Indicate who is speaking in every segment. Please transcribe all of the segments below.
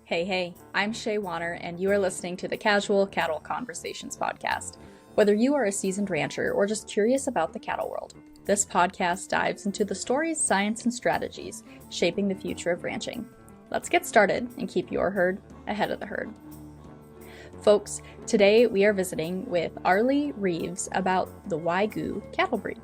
Speaker 1: Hey, I'm Shaye Wanner, and you are listening to the Casual Cattle Conversations podcast. Whether you are a seasoned rancher or just curious about the cattle world, this podcast dives into the stories, science, and strategies shaping the future of ranching. Let's get started and keep your herd ahead of the herd. Folks, today we are visiting with Arlie Reeves about the Wagyu cattle breed.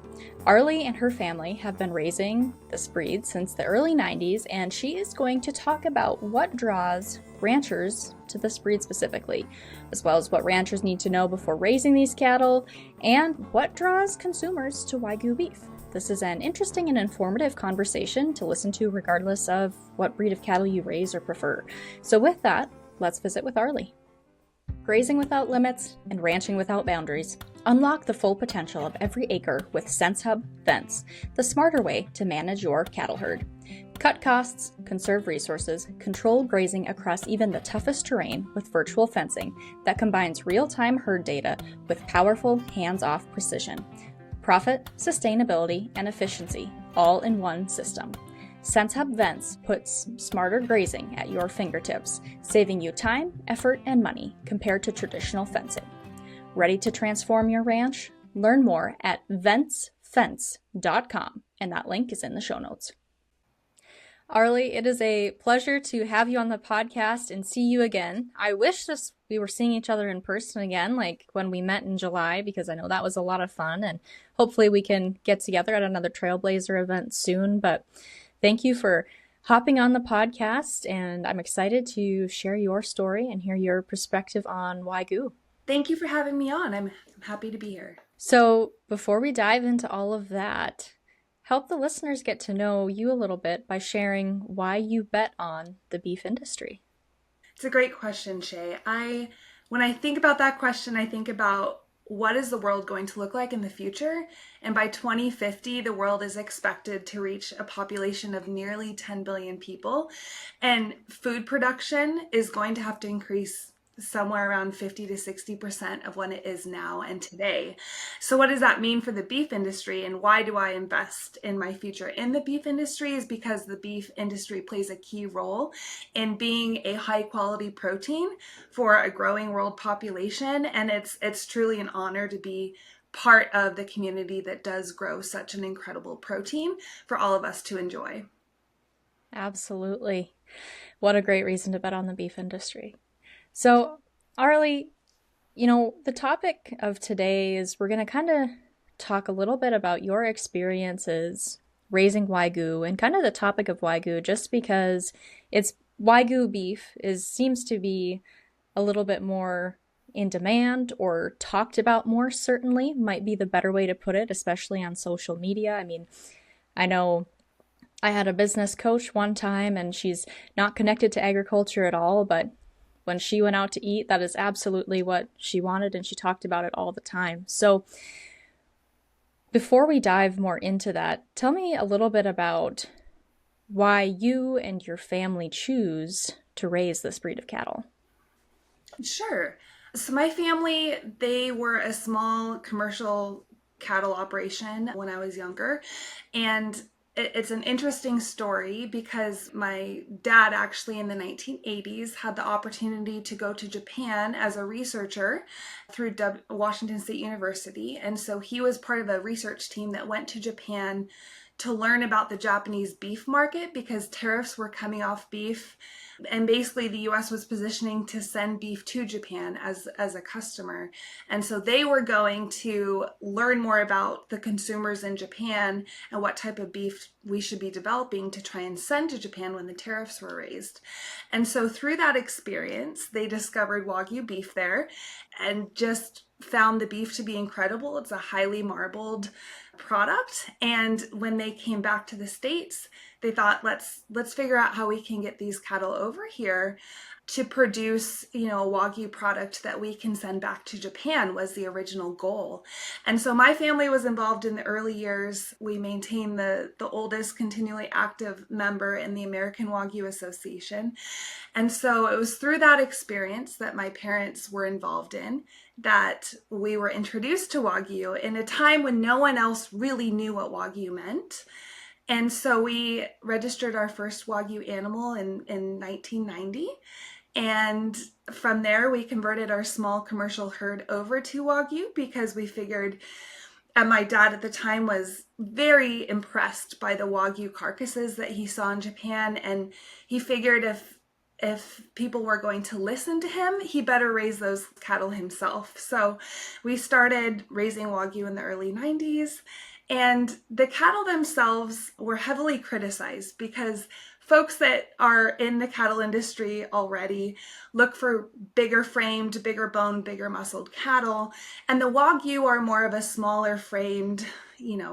Speaker 1: Arlie and her family have been raising this breed since the early 90s, and she is going to talk about what draws ranchers to this breed specifically, as well as what ranchers need to know before raising these cattle, and what draws consumers to Wagyu beef. This is an interesting and informative conversation to listen to regardless of what breed of cattle you raise or prefer. So with that, let's visit with Arlie. Grazing without limits and ranching without boundaries. Unlock the full potential of every acre with SenseHub Fence, the smarter way to manage your cattle herd. Cut costs, conserve resources, control grazing across even the toughest terrain with virtual fencing that combines real-time herd data with powerful, hands-off precision. Profit, sustainability, and efficiency, all in one system. SenseHub Vents puts smarter grazing at your fingertips, saving you time, effort, and money compared to traditional fencing. Ready to transform your ranch? Learn more at ventsfence.com, and that link is in the show notes. Arlie, it is a pleasure to have you on the podcast and see you again. I wish we were seeing each other in person again, like when we met in July, because I know that was a lot of fun, and hopefully we can get together at another Trailblazer event soon, but thank you for hopping on the podcast, and I'm excited to share your story and hear your perspective on Wagyu.
Speaker 2: Thank you for having me on. I'm happy to be here.
Speaker 1: So before we dive into all of that, help the listeners get to know you a little bit by sharing why you bet on the beef industry.
Speaker 2: It's a great question, Shaye. When I think about that question, I think about what is the world going to look like in the future? And by 2050, the world is expected to reach a population of nearly 10 billion people. And food production is going to have to increase somewhere around 50 to 60% of what it is now and today. So what does that mean for the beef industry, and why do I invest in my future in the beef industry? Is because the beef industry plays a key role in being a high quality protein for a growing world population, and it's truly an honor to be part of the community that does grow such an incredible protein for all of us to enjoy.
Speaker 1: Absolutely. What a great reason to bet on the beef industry. So, Arlie, the topic of today is we're going to kind of talk a little bit about your experiences raising Wagyu and kind of the topic of Wagyu, just because it's Wagyu beef seems to be a little bit more in demand or talked about more, certainly might be the better way to put it, especially on social media. I mean, I know I had a business coach one time and she's not connected to agriculture at all, but when she went out to eat, that is absolutely what she wanted, and she talked about it all the time. So before we dive more into that, tell me a little bit about why you and your family choose to raise this breed of cattle.
Speaker 2: Sure. So my family, they were a small commercial cattle operation when I was younger. And it's an interesting story because my dad actually in the 1980s had the opportunity to go to Japan as a researcher through Washington State University. And so he was part of a research team that went to Japan to learn about the Japanese beef market because tariffs were coming off beef. And basically the US was positioning to send beef to Japan as a customer. And so they were going to learn more about the consumers in Japan and what type of beef we should be developing to try and send to Japan when the tariffs were raised. And so through that experience, they discovered Wagyu beef there and just found the beef to be incredible. It's a highly marbled product. And when they came back to the States, they thought, let's figure out how we can get these cattle over here to produce, a Wagyu product that we can send back to Japan was the original goal. And so my family was involved in the early years. We maintained the oldest continually active member in the American Wagyu Association. And so it was through that experience that my parents were involved in that we were introduced to Wagyu in a time when no one else really knew what Wagyu meant. And so we registered our first Wagyu animal in 1990. And from there, we converted our small commercial herd over to Wagyu because we figured, and my dad at the time was very impressed by the Wagyu carcasses that he saw in Japan. And he figured if people were going to listen to him, he better raise those cattle himself. So we started raising Wagyu in the early 90s. And the cattle themselves were heavily criticized because folks that are in the cattle industry already look for bigger framed, bigger boned, bigger muscled cattle. And the Wagyu are more of a smaller framed,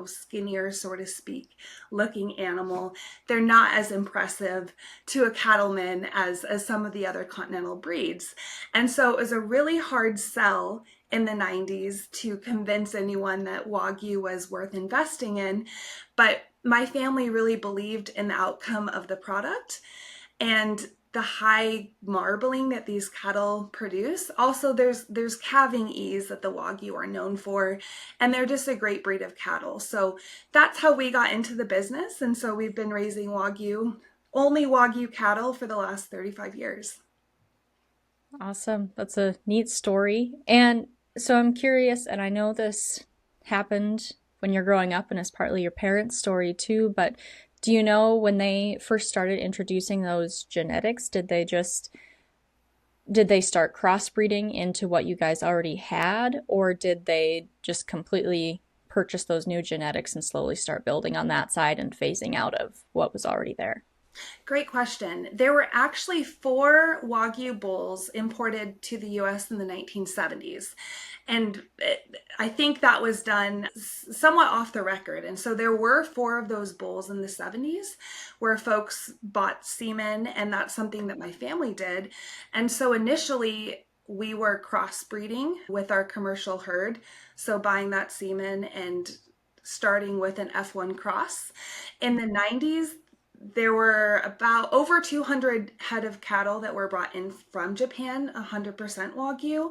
Speaker 2: skinnier, so to speak, looking animal. They're not as impressive to a cattleman as some of the other continental breeds. And so it was a really hard sell in the 90s to convince anyone that Wagyu was worth investing in. But my family really believed in the outcome of the product and the high marbling that these cattle produce. Also, there's calving ease that the Wagyu are known for, and they're just a great breed of cattle. So that's how we got into the business. And so we've been raising Wagyu, only Wagyu cattle for the last 35 years.
Speaker 1: Awesome. That's a neat story. And so I'm curious, and I know this happened when you're growing up and is partly your parents' story too, but do you know when they first started introducing those genetics, did they start crossbreeding into what you guys already had, or did they just completely purchase those new genetics and slowly start building on that side and phasing out of what was already there?
Speaker 2: Great question. There were actually 4 Wagyu bulls imported to the US in the 1970s. And I think that was done somewhat off the record. And so there were 4 of those bulls in the 70s where folks bought semen, and that's something that my family did. And so initially, we were crossbreeding with our commercial herd. So buying that semen and starting with an F1 cross. In the 90s, there were about over 200 head of cattle that were brought in from Japan, 100% Wagyu.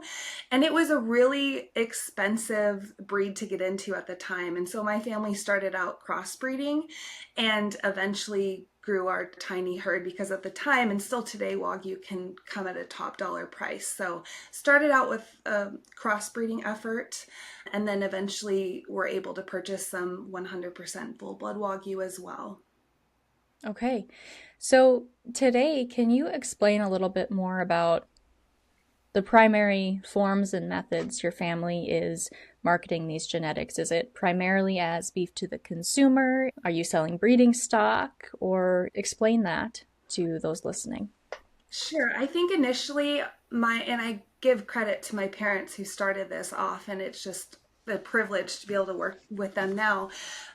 Speaker 2: And it was a really expensive breed to get into at the time. And so my family started out crossbreeding and eventually grew our tiny herd because at the time, and still today, Wagyu can come at a top dollar price. So started out with a crossbreeding effort, and then eventually were able to purchase some 100% full blood Wagyu as well.
Speaker 1: Okay. So today, can you explain a little bit more about the primary forms and methods your family is marketing these genetics? Is it primarily as beef to the consumer? Are you selling breeding stock? Or explain that to those listening.
Speaker 2: Sure. I think initially and I give credit to my parents who started this off, and it's just the privilege to be able to work with them now.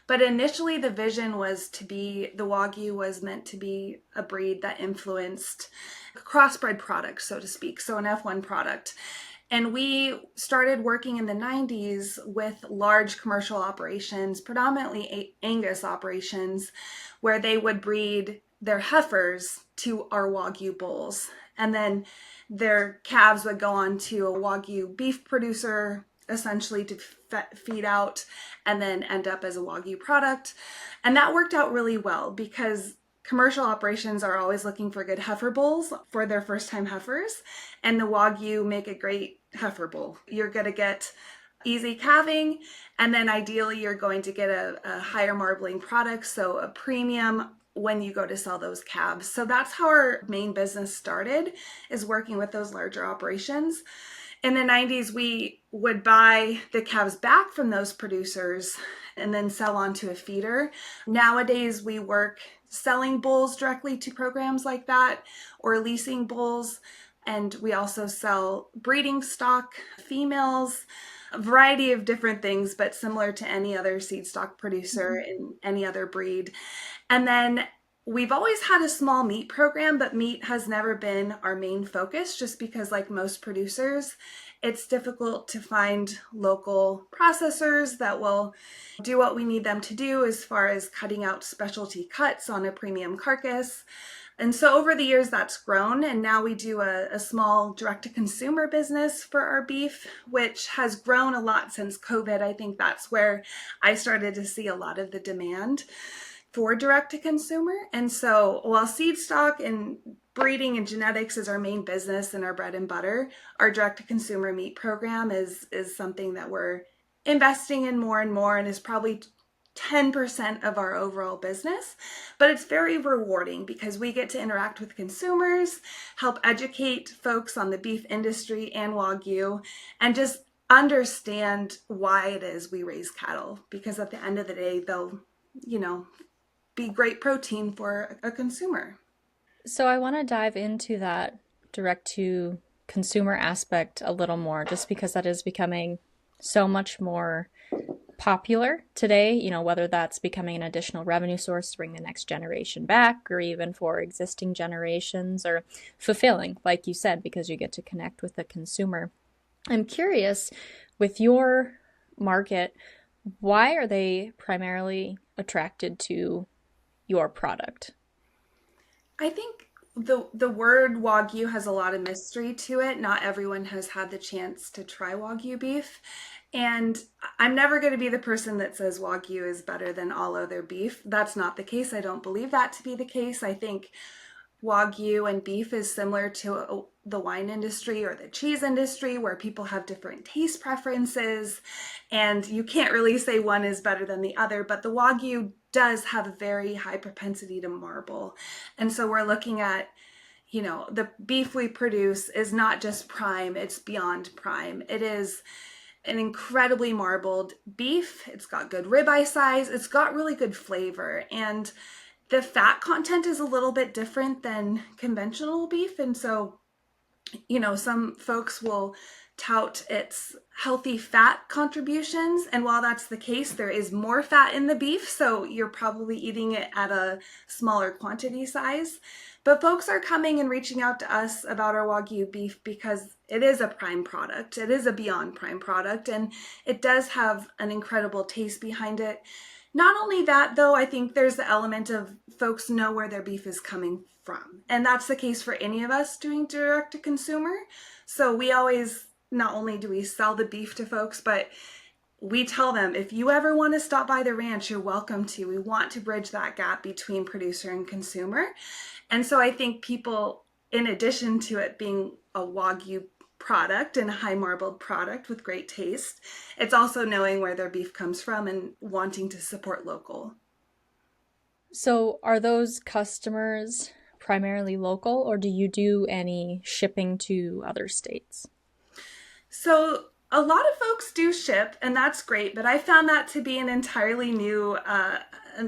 Speaker 2: But initially the vision was the Wagyu was meant to be a breed that influenced crossbred products, so to speak. So an F1 product. And we started working in the 90s with large commercial operations, predominantly Angus operations, where they would breed their heifers to our Wagyu bulls. And then their calves would go on to a Wagyu beef producer, essentially to feed out, and then end up as a Wagyu product. And that worked out really well because commercial operations are always looking for good heifer bulls for their first time heifers, and the Wagyu make a great heifer bull. You're going to get easy calving, and then ideally you're going to get a higher marbling product, so a premium when you go to sell those calves. So that's how our main business started, is working with those larger operations. In the 90s, we would buy the calves back from those producers and then sell on to a feeder. Nowadays, we work selling bulls directly to programs like that or leasing bulls. And we also sell breeding stock, females, a variety of different things, but similar to any other seed stock producer in any other breed. And then we've always had a small meat program, but meat has never been our main focus just because, like most producers, it's difficult to find local processors that will do what we need them to do as far as cutting out specialty cuts on a premium carcass. And so over the years that's grown, and now we do a small direct-to-consumer business for our beef, which has grown a lot since COVID. I think that's where I started to see a lot of the demand. for direct to consumer. And so while seed stock and breeding and genetics is our main business and our bread and butter, our direct to consumer meat program is something that we're investing in more and more, and is probably 10% of our overall business. But it's very rewarding because we get to interact with consumers, help educate folks on the beef industry and Wagyu, and just understand why it is we raise cattle, because at the end of the day, they'll, you know, be great protein for a consumer.
Speaker 1: So I want to dive into that direct to consumer aspect a little more, just because that is becoming so much more popular today, whether that's becoming an additional revenue source to bring the next generation back, or even for existing generations, or fulfilling, like you said, because you get to connect with the consumer. I'm curious, with your market, why are they primarily attracted to your product?
Speaker 2: I think the word Wagyu has a lot of mystery to it. Not everyone has had the chance to try Wagyu beef. And I'm never going to be the person that says Wagyu is better than all other beef. That's not the case. I don't believe that to be the case. I think Wagyu and beef is similar to the wine industry or the cheese industry, where people have different taste preferences, and you can't really say one is better than the other. But the Wagyu does have a very high propensity to marble. And so we're looking at, the beef we produce is not just prime, it's beyond prime. It is an incredibly marbled beef. It's got good ribeye size. It's got really good flavor. And the fat content is a little bit different than conventional beef. And so, some folks will tout its healthy fat contributions. And while that's the case, there is more fat in the beef. So you're probably eating it at a smaller quantity size. But folks are coming and reaching out to us about our Wagyu beef because it is a prime product. It is a beyond prime product, and it does have an incredible taste behind it. Not only that, though, I think there's the element of folks know where their beef is coming from. And that's the case for any of us doing direct to consumer. So we always, not only do we sell the beef to folks, but we tell them, if you ever want to stop by the ranch, you're welcome to. We want to bridge that gap between producer and consumer. And so I think people, in addition to it being a Wagyu product and a high marbled product with great taste, it's also knowing where their beef comes from and wanting to support local.
Speaker 1: So are those customers primarily local, or do you do any shipping to other states?
Speaker 2: So a lot of folks do ship, and that's great, but I found that to be an entirely new, a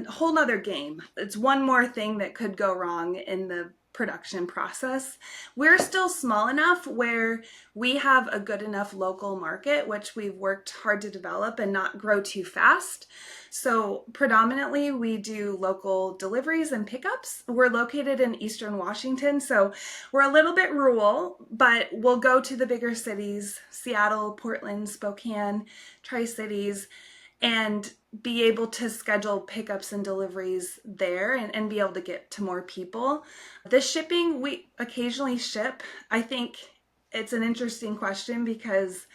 Speaker 2: whole nother game. It's one more thing that could go wrong in the production process. We're still small enough where we have a good enough local market, which we've worked hard to develop and not grow too fast. So predominantly we do local deliveries and pickups. We're located in Eastern Washington, so we're a little bit rural, but we'll go to the bigger cities, Seattle, Portland, Spokane, Tri-Cities, and be able to schedule pickups and deliveries there, and be able to get to more people. The shipping, we occasionally ship. I think it's an interesting question because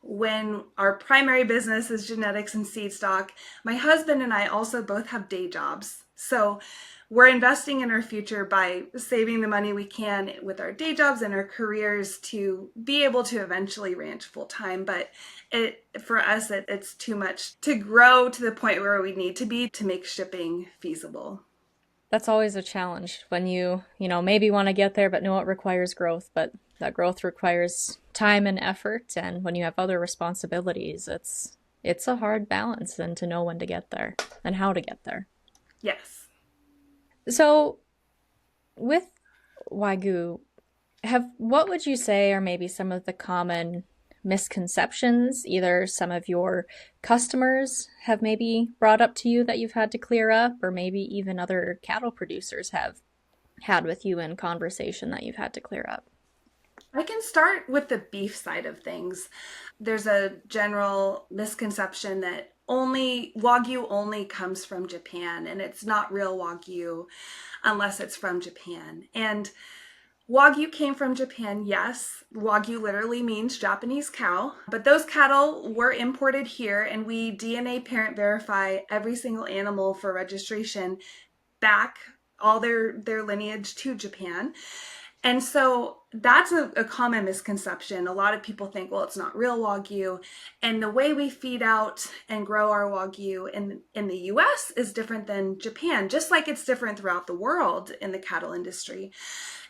Speaker 2: when our primary business is genetics and seed stock, my husband and I also both have day jobs. So we're investing in our future by saving the money we can with our day jobs and our careers to be able to eventually ranch full time. But for us, it's too much to grow to the point where we need to be to make shipping feasible.
Speaker 1: That's always a challenge when maybe want to get there, but know it requires growth, but that growth requires time and effort. And when you have other responsibilities, it's a hard balance and to know when to get there and how to get there.
Speaker 2: Yes.
Speaker 1: So with Wagyu, what would you say are maybe some of the common misconceptions either some of your customers have maybe brought up to you that you've had to clear up, or maybe even other cattle producers have had with you in conversation that you've had to clear up?
Speaker 2: I can start with the beef side of things. There's a general misconception that Wagyu only comes from Japan, and it's not real Wagyu unless it's from Japan. And Wagyu came from Japan, yes. Wagyu literally means Japanese cow, but those cattle were imported here and we DNA parent verify every single animal for registration back all their lineage to Japan. And so that's a common misconception. A lot of people think, well, it's not real Wagyu. And the way we feed out and grow our Wagyu in the US is different than Japan, just like it's different throughout the world in the cattle industry.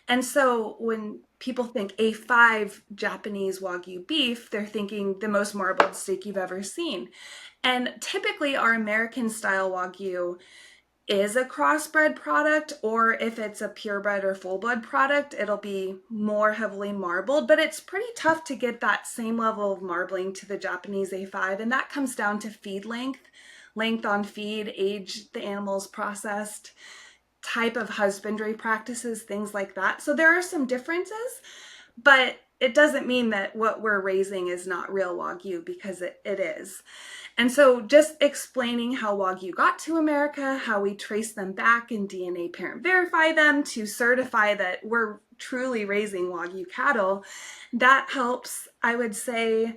Speaker 2: And so when people think A5 Japanese Wagyu beef, they're thinking the most marbled steak you've ever seen. And typically, our American style Wagyu is a crossbred product, or if it's a purebred or full blood product, it'll be more heavily marbled, but it's pretty tough to get that same level of marbling to the Japanese A5, and that comes down to feed length on feed, age the animal's processed, type of husbandry practices, things like that. So there are some differences, but it doesn't mean that what we're raising is not real Wagyu, because it is. And so just explaining how Wagyu got to America, how we trace them back and DNA parent verify them to certify that we're truly raising Wagyu cattle, that helps. I would say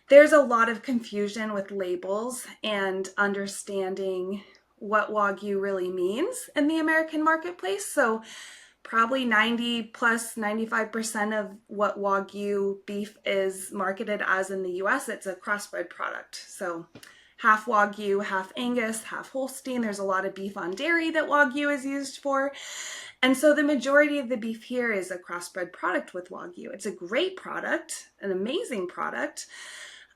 Speaker 2: there's a lot of confusion with labels and understanding what Wagyu really means in the American marketplace. So probably 90 plus 95% of what Wagyu beef is marketed as in the US, it's a crossbred product. So half Wagyu, half Angus, half Holstein. There's a lot of beef on dairy that Wagyu is used for. And so the majority of the beef here is a crossbred product with Wagyu. It's a great product, an amazing product.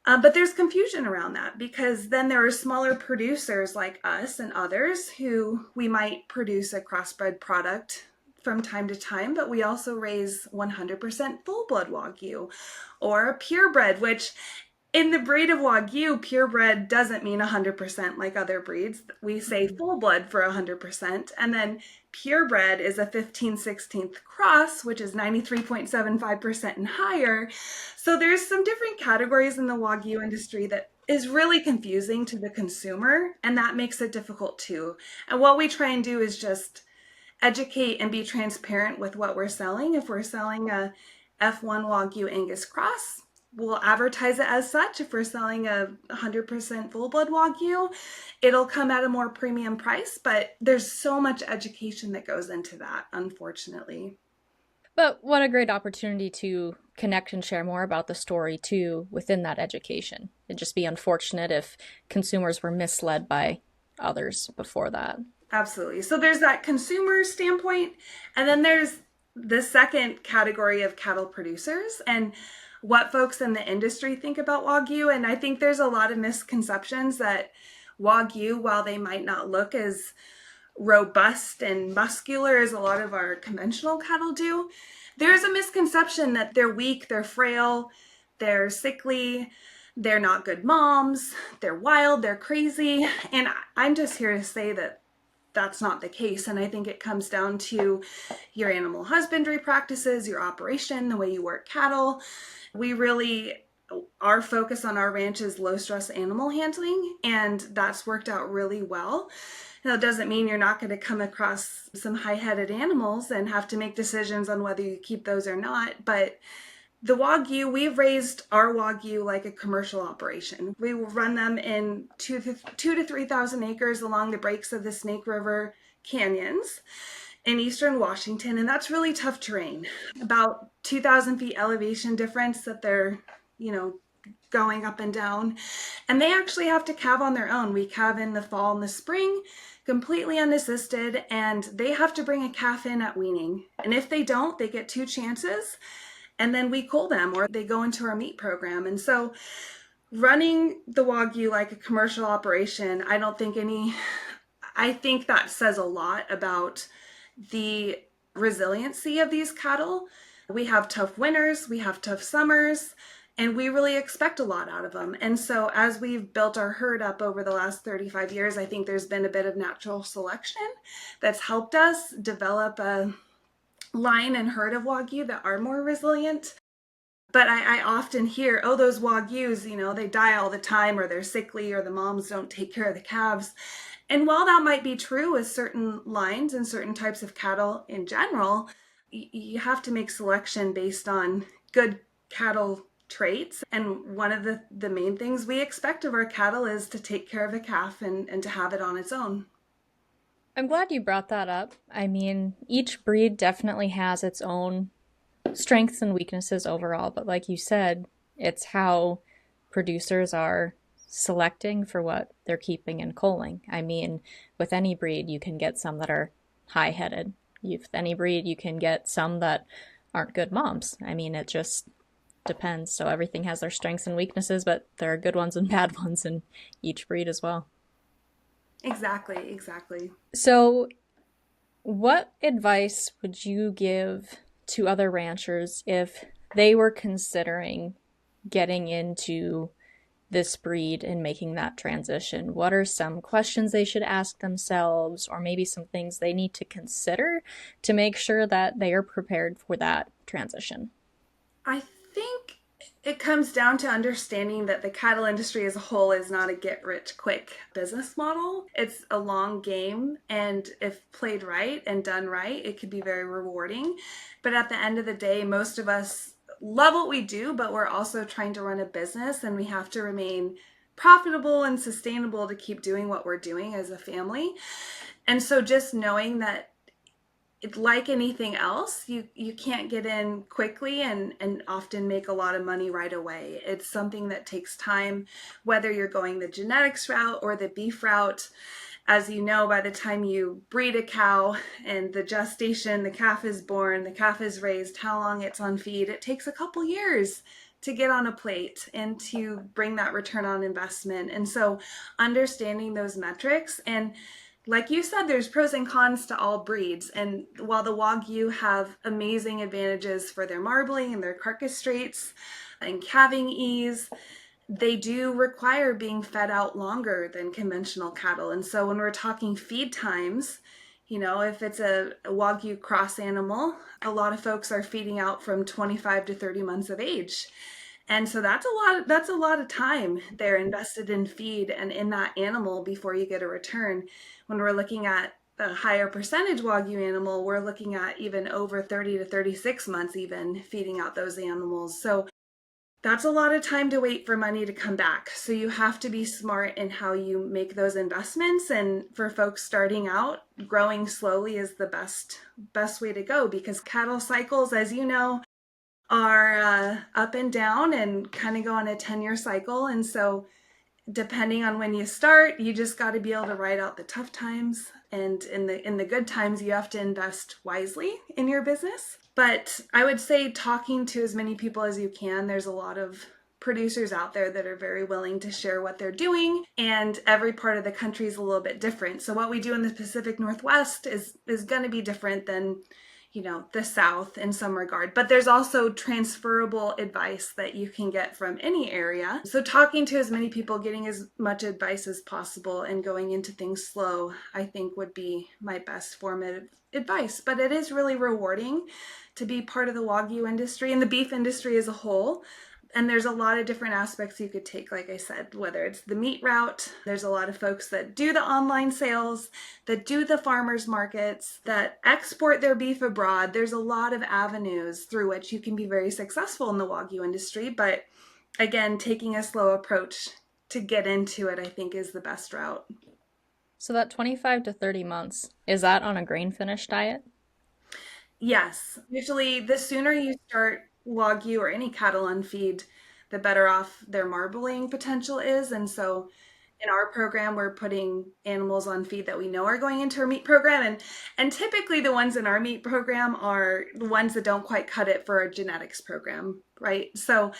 Speaker 2: But there's confusion around that, because then there are smaller producers like us and others who we might produce a crossbred product from time to time, but we also raise 100% full blood Wagyu or purebred, which in the breed of Wagyu, purebred doesn't mean 100% like other breeds. We say full blood for 100%. And then purebred is a 15/16th cross, which is 93.75% and higher. So there's some different categories in the Wagyu industry that is really confusing to the consumer, and that makes it difficult too. And what we try and do is just educate and be transparent with what we're selling. If we're selling a F1 Wagyu Angus cross, we'll advertise it as such. If we're selling a 100% full blood Wagyu, it'll come at a more premium price, but there's so much education that goes into that, unfortunately.
Speaker 1: But what a great opportunity to connect and share more about the story too within that education. It'd just be unfortunate if consumers were misled by others before that.
Speaker 2: Absolutely. So there's that consumer standpoint, and then there's the second category of cattle producers and what folks in the industry think about Wagyu. And I think there's a lot of misconceptions that Wagyu, while they might not look as robust and muscular as a lot of our conventional cattle do, there's a misconception that they're weak, they're frail, they're sickly, they're not good moms, they're wild, they're crazy. And I'm just here to say that that's not the case. And I think it comes down to your animal husbandry practices, your operation, the way you work cattle. We really, our focus on our ranch is low stress animal handling, and that's worked out really well. Now, it doesn't mean you're not going to come across some high-headed animals and have to make decisions on whether you keep those or not. But the Wagyu, we've raised our Wagyu like a commercial operation. We will run them in 2 to 3,000 acres along the breaks of the Snake River canyons in eastern Washington, and that's really tough terrain. About 2,000 feet elevation difference that they're, going up and down. And they actually have to calve on their own. We calve in the fall and the spring, completely unassisted, and they have to bring a calf in at weaning. And if they don't, they get 2 chances, and then we cull them or they go into our meat program. And so running the Wagyu like a commercial operation, I think that says a lot about the resiliency of these cattle. We have tough winters, we have tough summers, and we really expect a lot out of them. And so as we've built our herd up over the last 35 years, I think there's been a bit of natural selection that's helped us develop a line and herd of Wagyu that are more resilient. But I often hear, oh, those Wagyus, they die all the time, or they're sickly, or the moms don't take care of the calves. And while that might be true with certain lines and certain types of cattle in general, You have to make selection based on good cattle traits. And one of the main things we expect of our cattle is to take care of a calf and to have it on its own.
Speaker 1: I'm glad you brought that up. I mean, each breed definitely has its own strengths and weaknesses overall, but like you said, it's how producers are selecting for what they're keeping and culling. I mean, with any breed, you can get some that are high headed. With any breed, you can get some that aren't good moms. I mean, it just depends. So everything has their strengths and weaknesses, but there are good ones and bad ones in each breed as well.
Speaker 2: Exactly, exactly.
Speaker 1: So, what advice would you give to other ranchers if they were considering getting into this breed and making that transition? What are some questions they should ask themselves, or maybe some things they need to consider to make sure that they are prepared for that transition?
Speaker 2: I think it comes down to understanding that the cattle industry as a whole is not a get rich quick business model. It's a long game, and if played right and done right, it could be very rewarding. But at the end of the day, most of us love what we do, but we're also trying to run a business, and we have to remain profitable and sustainable to keep doing what we're doing as a family. And so just knowing that it's like anything else, you can't get in quickly and often make a lot of money right away. It's something that takes time, whether you're going the genetics route or the beef route. As you know, by the time you breed a cow and the gestation, the calf is born, the calf is raised, how long it's on feed, it takes a couple years to get on a plate and to bring that return on investment. And so understanding those metrics, and like you said, there's pros and cons to all breeds. And while the Wagyu have amazing advantages for their marbling and their carcass traits and calving ease, they do require being fed out longer than conventional cattle. And so when we're talking feed times, if it's a Wagyu cross animal, a lot of folks are feeding out from 25 to 30 months of age. And so that's a lot of time they're invested in feed and in that animal before you get a return. When we're looking at a higher percentage Wagyu animal, we're looking at even over 30 to 36 months even feeding out those animals. So that's a lot of time to wait for money to come back. So you have to be smart in how you make those investments. And for folks starting out, growing slowly is the best way to go, because cattle cycles, as you know, are up and down and kind of go on a 10-year cycle. And so depending on when you start, you just got to be able to ride out the tough times, and in the good times you have to invest wisely in your business. But I would say talking to as many people as you can. There's a lot of producers out there that are very willing to share what they're doing, and every part of the country is a little bit different. So what we do in the Pacific Northwest is going to be different than the South in some regard. But there's also transferable advice that you can get from any area. So talking to as many people, getting as much advice as possible, and going into things slow, I think would be my best form of advice. But it is really rewarding to be part of the Wagyu industry and the beef industry as a whole. And there's a lot of different aspects you could take, like I said, whether it's the meat route. There's a lot of folks that do the online sales, that do the farmers markets, that export their beef abroad. There's a lot of avenues through which you can be very successful in the Wagyu industry. But again, taking a slow approach to get into it, I think, is the best route.
Speaker 1: So, that 25 to 30 months, is that on a grain finish diet?
Speaker 2: Yes, usually the sooner you start Wagyu or any cattle on feed, the better off their marbling potential is. And so in our program, we're putting animals on feed that we know are going into our meat program. And typically the ones in our meat program are the ones that don't quite cut it for our genetics program, right? So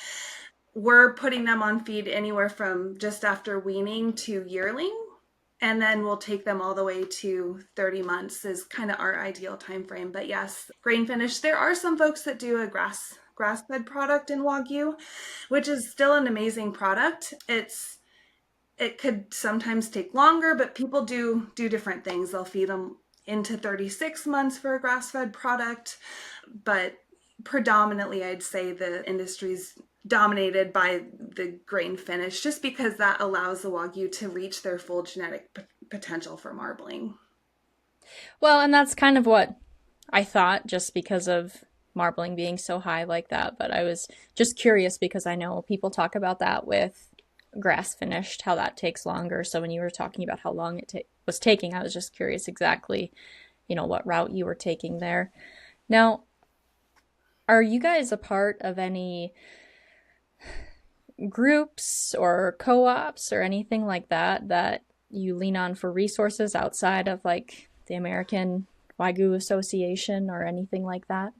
Speaker 2: we're putting them on feed anywhere from just after weaning to yearling. And then we'll take them all the way to 30 months is kind of our ideal time frame. But yes, grain finish. There are some folks that do a grass-fed product in Wagyu, which is still an amazing product. It could sometimes take longer, but people do different things. They'll feed them into 36 months for a grass-fed product, but predominantly I'd say the industry's dominated by the grain finish, just because that allows the Wagyu to reach their full genetic potential for marbling.
Speaker 1: Well, and that's kind of what I thought just because of marbling being so high like that, but I was just curious because I know people talk about that with grass finished, how that takes longer. So when you were talking about how long it was taking, I was just curious exactly, what route you were taking there. Now, are you guys a part of any groups or co-ops or anything like that you lean on for resources outside of like the American Wagyu Association or anything like that?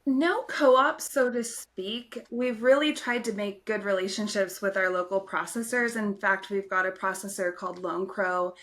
Speaker 2: No co-op, so to speak. We've really tried to make good relationships with our local processors. In fact, we've got a processor called Lone Crow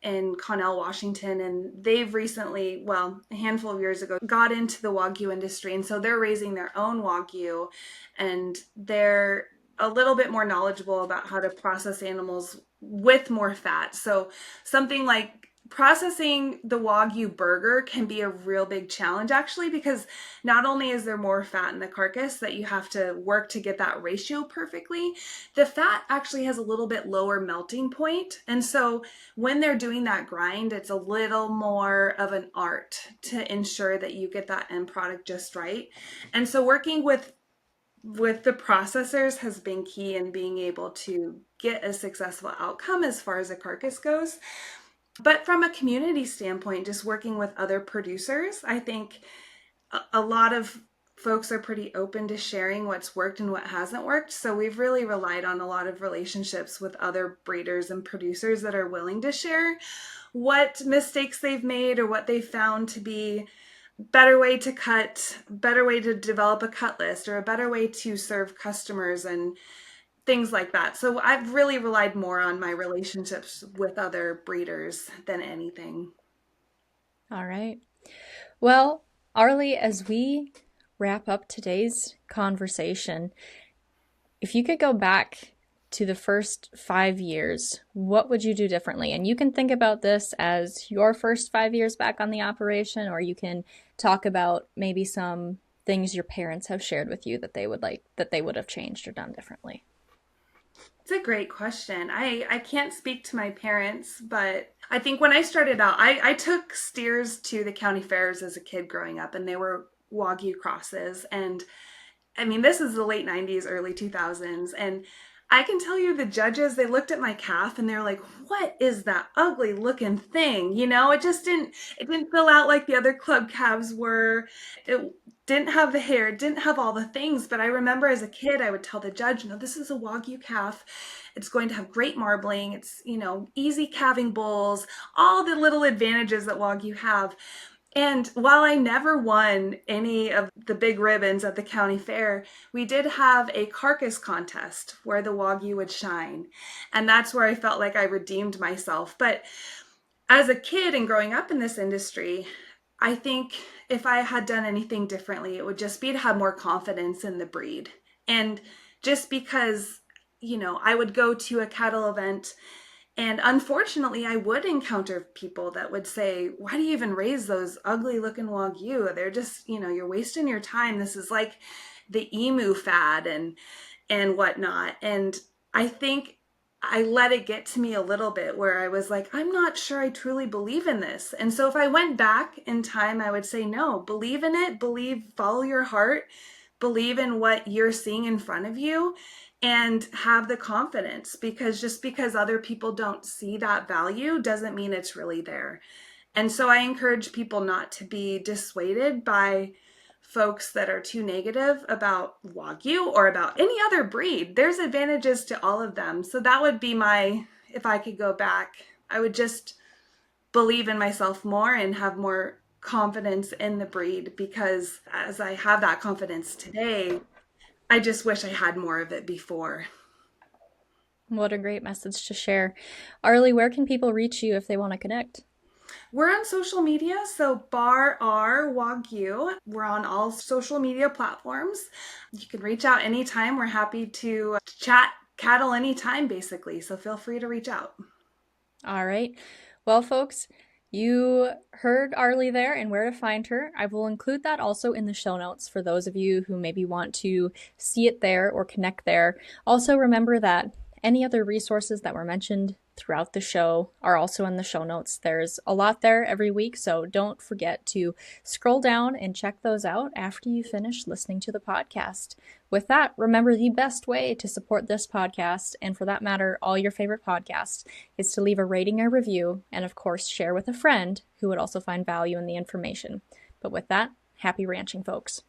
Speaker 2: in Connell, Washington, and they've recently, well, a handful of years ago, got into the Wagyu industry. And so they're raising their own Wagyu, and they're a little bit more knowledgeable about how to process animals with more fat. So something like processing the Wagyu burger can be a real big challenge actually, because not only is there more fat in the carcass that you have to work to get that ratio perfectly, the fat actually has a little bit lower melting point. And so when they're doing that grind, it's a little more of an art to ensure that you get that end product just right. And so working with the processors has been key in being able to get a successful outcome as far as a carcass goes. But from a community standpoint, just working with other producers, I think a lot of folks are pretty open to sharing what's worked and what hasn't worked. So we've really relied on a lot of relationships with other breeders and producers that are willing to share what mistakes they've made or what they found to be better way to cut, better way to develop a cut list, or a better way to serve customers and things like that. So I've really relied more on my relationships with other breeders than anything.
Speaker 1: All right. Well, Arlie, as we wrap up today's conversation, if you could go back to the first 5 years, what would you do differently? And you can think about this as your first 5 years back on the operation, or you can talk about maybe some things your parents have shared with you that they would have changed or done differently.
Speaker 2: It's a great question. I can't speak to my parents, but I think when I started out, I took steers to the county fairs as a kid growing up, and they were Wagyu crosses. And I mean, this is the late 90s, early 2000s. And I can tell you the judges, they looked at my calf and they're like, what is that ugly looking thing? It didn't fill out like the other club calves were. It didn't have the hair, it didn't have all the things. But I remember as a kid, I would tell the judge, no, this is a Wagyu calf. It's going to have great marbling. It's, easy calving bulls, all the little advantages that Wagyu have. And while I never won any of the big ribbons at the county fair, we did have a carcass contest where the Wagyu would shine. And that's where I felt like I redeemed myself. But as a kid and growing up in this industry, I think if I had done anything differently, it would just be to have more confidence in the breed. And just because, I would go to a cattle event and unfortunately, I would encounter people that would say, why do you even raise those ugly looking Wagyu? They're just, you're wasting your time. This is like the emu fad and whatnot. And I think I let it get to me a little bit where I was like, I'm not sure I truly believe in this. And so if I went back in time, I would say, no, believe in it, follow your heart, believe in what you're seeing in front of you, and have the confidence, because just because other people don't see that value doesn't mean it's really there. And so I encourage people not to be dissuaded by folks that are too negative about Wagyu or about any other breed. There's advantages to all of them. So that would be if I could go back, I would just believe in myself more and have more confidence in the breed, because as I have that confidence today, I just wish I had more of it before.
Speaker 1: What a great message to share. Arlie, where can people reach you if they want to connect?
Speaker 2: We're on social media, so Bar R Wagyu. We're on all social media platforms. You can reach out anytime. We're happy to chat cattle anytime, basically. So feel free to reach out.
Speaker 1: All right. Well, folks, you heard Arlie there and where to find her. I will include that also in the show notes for those of you who maybe want to see it there or connect there. Also, remember that any other resources that were mentioned throughout the show are also in the show notes. There's a lot there every week, so don't forget to scroll down and check those out after you finish listening to the podcast. With that, remember the best way to support this podcast, and for that matter, all your favorite podcasts, is to leave a rating or review, and of course, share with a friend who would also find value in the information. But with that, happy ranching, folks.